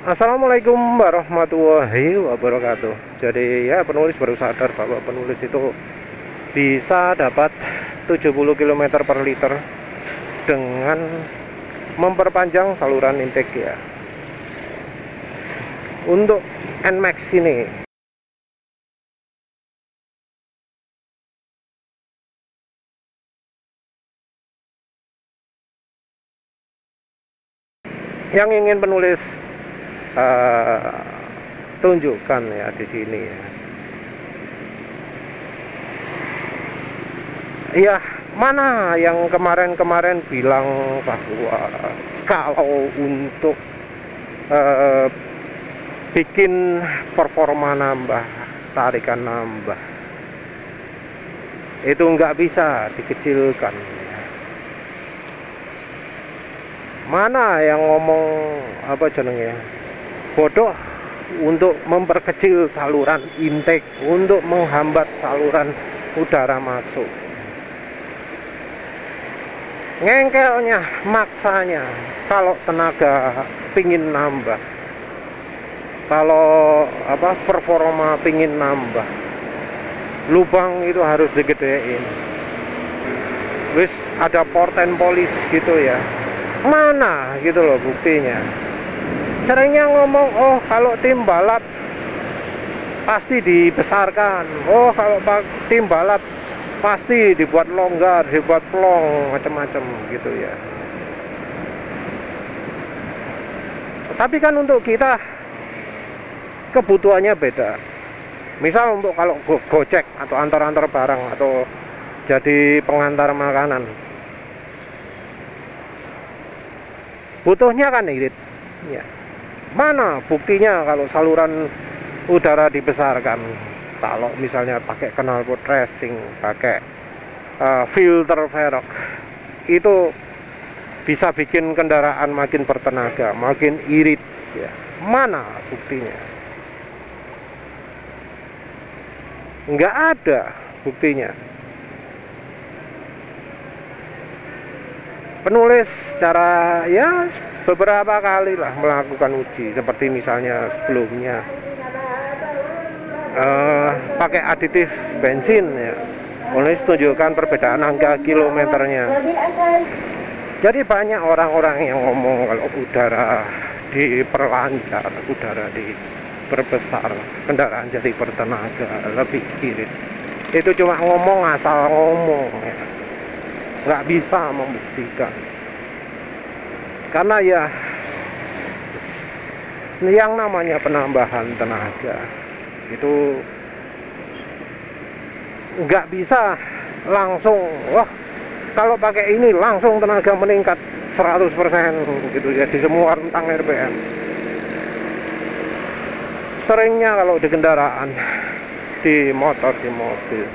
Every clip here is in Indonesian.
Assalamualaikum warahmatullahi wabarakatuh. Jadi ya, penulis baru sadar bahwa penulis itu bisa dapat 70 km per liter dengan memperpanjang saluran intake ya. Untuk NMAX ini yang ingin penulis tunjukkan ya di sini ya. Ya, mana yang kemarin-kemarin bilang bahwa kalau untuk bikin performa nambah, tarikan nambah, itu nggak bisa dikecilkan. Mana yang ngomong apa jenengnya bodoh untuk memperkecil saluran intake, untuk menghambat saluran udara masuk. Ngengkelnya, maksanya kalau tenaga pingin nambah, kalau performa pingin nambah, lubang itu harus digedein. Wis ada porten polis gitu ya, mana gitu loh buktinya. Seringnya ngomong, oh kalau tim balap pasti dibesarkan, oh kalau tim balap pasti dibuat longgar, dibuat plong, macam-macam gitu ya. Tapi kan untuk kita kebutuhannya beda. Misal untuk kalau gojek atau antar-antar barang atau jadi pengantar makanan, butuhnya kan irit ya. Mana buktinya kalau saluran udara dibesarkan? Kalau misalnya pakai knalpot racing, pakai filter Velg, itu bisa bikin kendaraan makin bertenaga, makin irit ya. Mana buktinya? Nggak ada buktinya. Penulis secara ya beberapa kali lah melakukan uji, seperti misalnya sebelumnya pakai aditif bensin ya, penulis tunjukkan perbedaan angka kilometernya. Jadi banyak orang-orang yang ngomong kalau udara diperlancar, udara diperbesar, kendaraan jadi bertenaga, lebih irit. Itu cuma ngomong, asal ngomong ya, nggak bisa membuktikan. Karena ya yang namanya penambahan tenaga itu nggak bisa langsung, wah kalau pakai ini langsung tenaga meningkat 100% gitu ya di semua rentang RPM. Seringnya kalau di kendaraan, di motor, di mobil,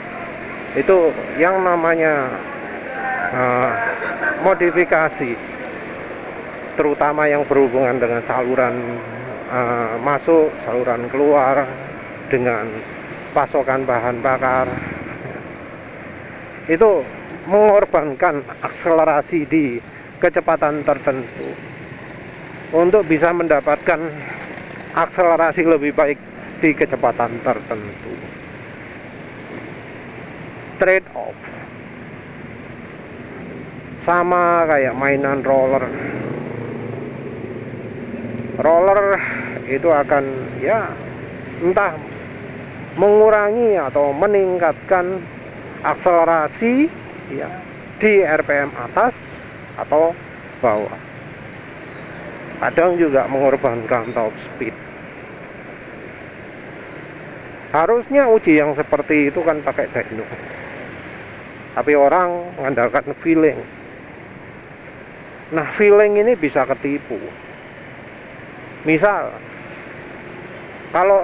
itu yang namanya modifikasi, terutama yang berhubungan dengan saluran masuk, saluran keluar, dengan pasokan bahan bakar, itu mengorbankan akselerasi di kecepatan tertentu untuk bisa mendapatkan akselerasi lebih baik di kecepatan tertentu. Trade off. Sama kayak mainan roller. Roller itu akan ya entah mengurangi atau meningkatkan akselerasi ya di RPM atas atau bawah. Kadang juga mengorbankan top speed. Harusnya uji yang seperti itu kan pakai dyno. Tapi orang mengandalkan feeling. Nah, feeling ini bisa ketipu. Misal kalau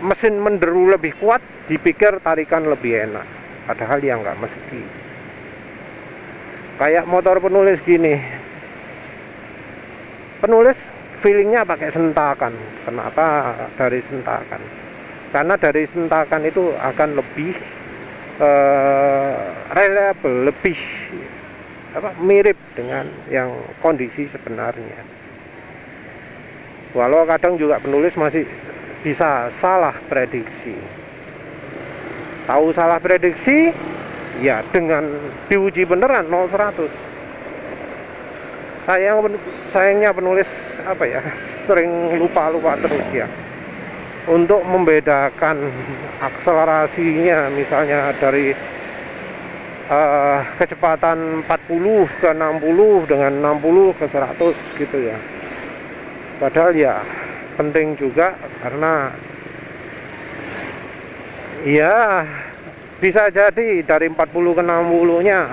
mesin menderu lebih kuat, dipikir tarikan lebih enak, padahal ya nggak mesti. Kayak motor penulis gini, penulis feelingnya pakai sentakan. Kenapa dari sentakan? Karena dari sentakan itu akan lebih reliable, lebih mirip dengan yang kondisi sebenarnya. Walau kadang juga penulis masih bisa salah prediksi. Tahu salah prediksi, ya dengan diuji beneran 0-100. Sayangnya penulis apa ya, sering lupa terus ya. Untuk membedakan akselerasinya, misalnya dari kecepatan 40 ke 60 dengan 60 ke 100 gitu ya. Padahal ya penting juga, karena ya bisa jadi dari 40 ke 60 nya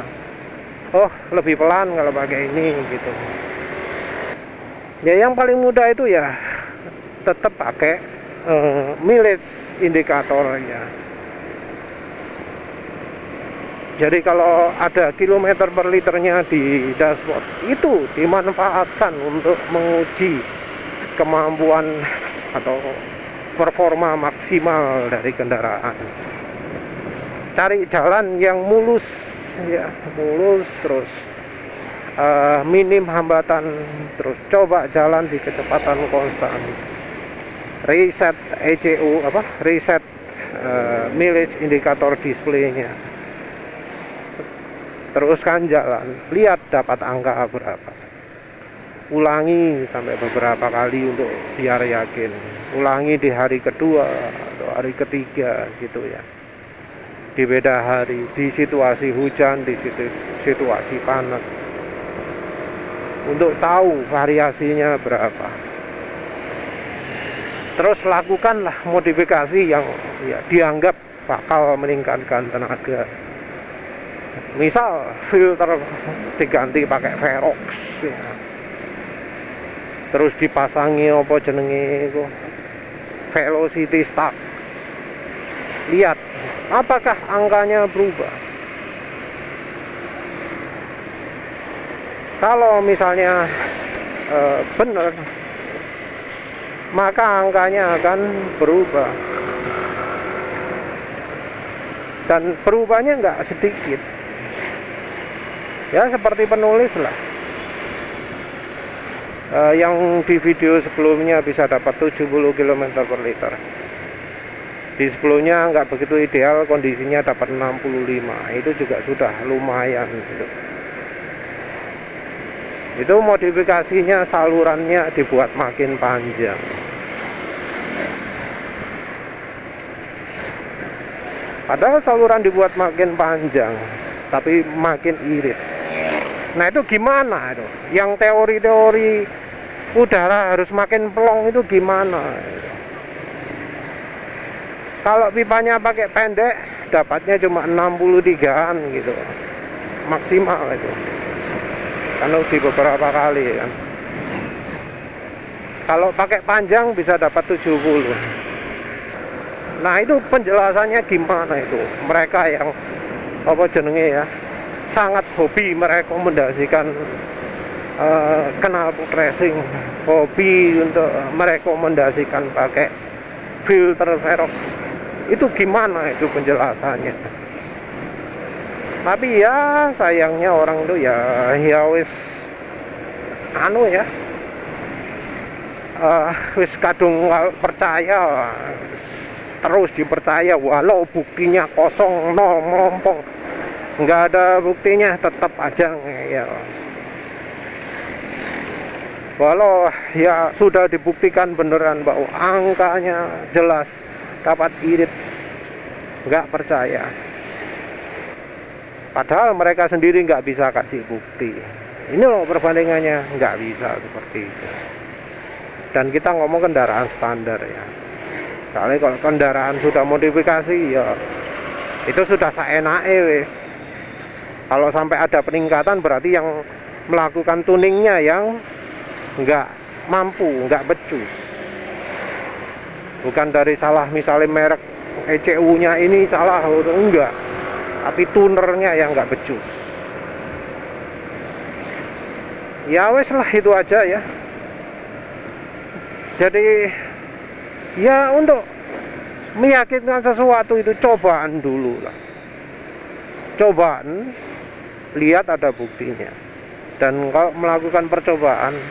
lebih pelan kalau pakai ini gitu. Ya yang paling mudah itu ya tetap pakai mileage indikator ya. Jadi kalau ada kilometer per liternya di dashboard, itu dimanfaatkan untuk menguji kemampuan atau performa maksimal dari kendaraan. Cari jalan yang mulus ya, mulus terus, minim hambatan, terus coba jalan di kecepatan konstan. Reset ECU reset mileage indikator displaynya. Teruskan jalan, lihat dapat angka berapa. Ulangi sampai beberapa kali untuk biar yakin. Ulangi di hari kedua atau hari ketiga gitu ya. Di beda hari, di situasi hujan, di situasi panas. Untuk tahu variasinya berapa. Terus lakukanlah modifikasi yang ya dianggap bakal meningkatkan tenaga. Misal filter diganti pakai Verox ya. Terus dipasangi apa jenenge itu, velocity stack. Lihat apakah angkanya berubah. Kalau misalnya benar, maka angkanya akan berubah. Dan perubahannya nggak sedikit. Ya seperti penulis lah, yang di video sebelumnya bisa dapat 70 km per liter. Di sebelumnya nggak begitu ideal, kondisinya dapat 65. Itu juga sudah lumayan gitu. Itu modifikasinya, salurannya dibuat makin panjang. Padahal saluran dibuat makin panjang, tapi makin irit. Nah itu gimana itu? Yang teori-teori udara harus makin pelong itu gimana? Kalau pipanya pakai pendek, dapatnya cuma 63-an gitu, maksimal itu. Kan uji beberapa kali kan. Kalau pakai panjang bisa dapat 70. Nah itu penjelasannya gimana itu? Mereka yang apa jenenge ya, sangat hobi merekomendasikan knalpot racing, hobi untuk merekomendasikan pakai filter Verox. Itu gimana itu penjelasannya? Tapi ya sayangnya orang itu ya wis wis kadung percaya, terus dipercaya walau buktinya kosong, nol, melompong, nggak ada buktinya tetap aja ngeyel. Walau ya sudah dibuktikan beneran bahwa angkanya jelas, dapat irit, nggak percaya. Padahal mereka sendiri nggak bisa kasih bukti. Ini loh perbandingannya, nggak bisa seperti itu. Dan kita ngomong kendaraan standar ya. Kali kalau kendaraan sudah modifikasi ya itu sudah saenake wis. Kalau sampai ada peningkatan berarti yang melakukan tuningnya yang nggak mampu, nggak becus. Bukan dari salah misalnya merek ECU-nya ini salah, enggak. Tapi tunernya yang nggak becus. Ya wes lah itu aja ya. Jadi ya untuk meyakinkan sesuatu itu cobaan dulu lah. Cobaan, lihat ada buktinya. Dan kalau melakukan percobaan,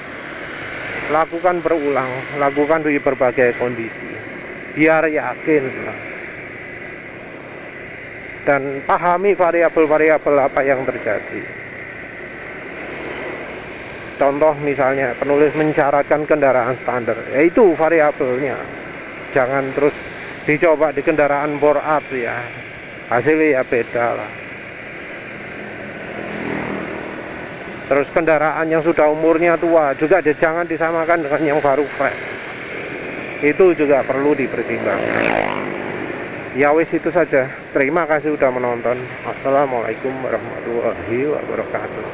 lakukan berulang, lakukan di berbagai kondisi biar yakin dan pahami variabel-variabel apa yang terjadi. Contoh misalnya penulis mensyaratkan kendaraan standar, yaitu variabelnya. Jangan terus dicoba di kendaraan bore up ya, hasilnya ya beda lah. Terus kendaraan yang sudah umurnya tua juga jangan disamakan dengan yang baru fresh. Itu juga perlu dipertimbangkan. Ya wis, itu saja. Terima kasih sudah menonton. Assalamualaikum warahmatullahi wabarakatuh.